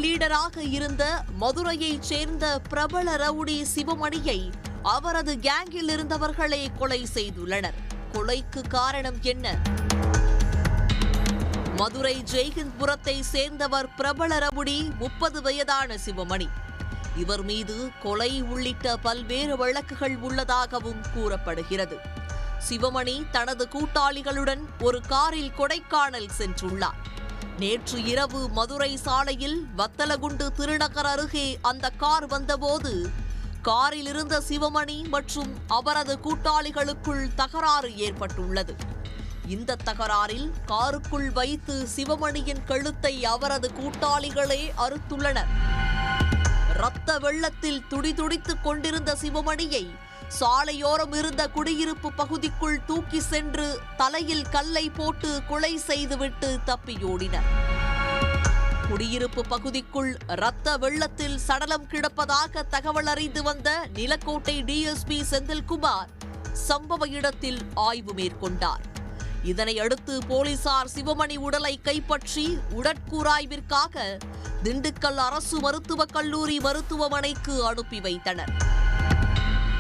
லீடராக இருந்த மதுரையைச் சேர்ந்த பிரபல ரவுடி சிவமணியை அவரது கேங்கில் இருந்தவர்களே கொலை செய்துள்ளனர். கொலைக்கு காரணம் என்ன? மதுரை ஜெய்ஹிந்த்புரத்தை சேர்ந்தவர் பிரபல ரவுடி 30 வயதான சிவமணி. இவர் மீது கொலை உள்ளிட்ட பல்வேறு வழக்குகள் உள்ளதாகவும் கூறப்படுகிறது. சிவமணி தனது கூட்டாளிகளுடன் ஒரு காரில் கொடைக்கானல் சென்றுள்ளார். நேற்று இரவு மதுரை சாலையில் வத்தலகுண்டு திருநகர் அருகே அந்த கார் வந்தபோது காரில் இருந்த சிவமணி மற்றும் அவரது கூட்டாளிகளுக்குள் தகராறு ஏற்பட்டுள்ளது. இந்த தகராறில் காருக்குள் வைத்து சிவமணியின் கழுத்தை அவரது கூட்டாளிகளே அறுத்துள்ளனர். இரத்த வெள்ளத்தில் துடிதுடித்துக் கொண்டிருந்த சிவமணியை சாலையோரம் இருந்த குடியிருப்பு பகுதிக்குள் தூக்கி சென்று தலையில் கல்லை போட்டு கொலை செய்துவிட்டு தப்பியோடினர். குடியிருப்பு பகுதிக்குள் இரத்த வெள்ளத்தில் சடலம் கிடப்பதாக தகவல் அறிந்து வந்த நிலக்கோட்டை டிஎஸ்பி செந்தில்குமார் சம்பவ இடத்தில் ஆய்வு மேற்கொண்டார். இதனையடுத்து போலீசார் சிவமணி உடலை கைப்பற்றி உடற்கூராய்விற்காக திண்டுக்கல் அரசு மருத்துவக் கல்லூரி மருத்துவமனைக்கு அனுப்பி வைத்தனர்.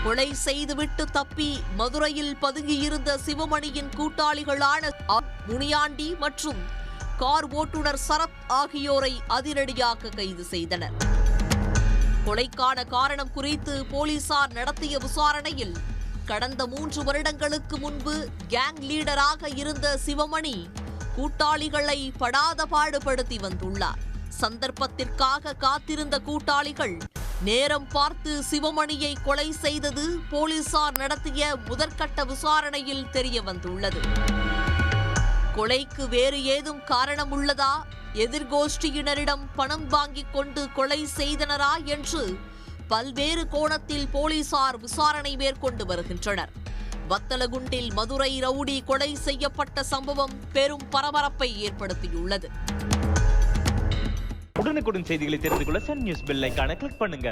கொலை செய்துவிட்டு தப்பி மதுரையில் பதுங்கியிருந்த சிவமணியின் கூட்டாளிகளான முனியாண்டி மற்றும் கார் ஓட்டுநர் சரத் ஆகியோரை அதிரடியாக கைது செய்தனர். கொலைக்கான காரணம் குறித்து போலீசார் நடத்திய விசாரணையில் கடந்த 3 வருடங்களுக்கு முன்பு கேங் லீடராக இருந்த சிவமணி கூட்டாளிகளை படாத பாடுபடுத்தி வந்துள்ளார். சந்தர்ப்பத்திற்காக காத்திருந்த கூட்டாளிகள் நேரம் பார்த்து சிவமணியை கொலை செய்தது போலீசார் நடத்திய முதற்கட்ட விசாரணையில் தெரிய வந்துள்ளது. கொலைக்கு வேறு ஏதும் காரணம் உள்ளதா? எதிர்கோஷ்டியினரிடம் பணம் வாங்கிக் கொண்டு கொலை செய்தனரா என்று பல்வேறு கோணத்தில் போலீசார் விசாரணை மேற்கொண்டு வருகின்றனர். வத்தலகுண்டில் மதுரை ரவுடி கொலை செய்யப்பட்ட சம்பவம் பெரும் பரபரப்பை ஏற்படுத்தியுள்ளது. உடனுக்குடன் செய்திகளை தெரிந்து கொள்ள சன் நியூஸ் பெல் ஐகானை கிளிக் பண்ணுங்க.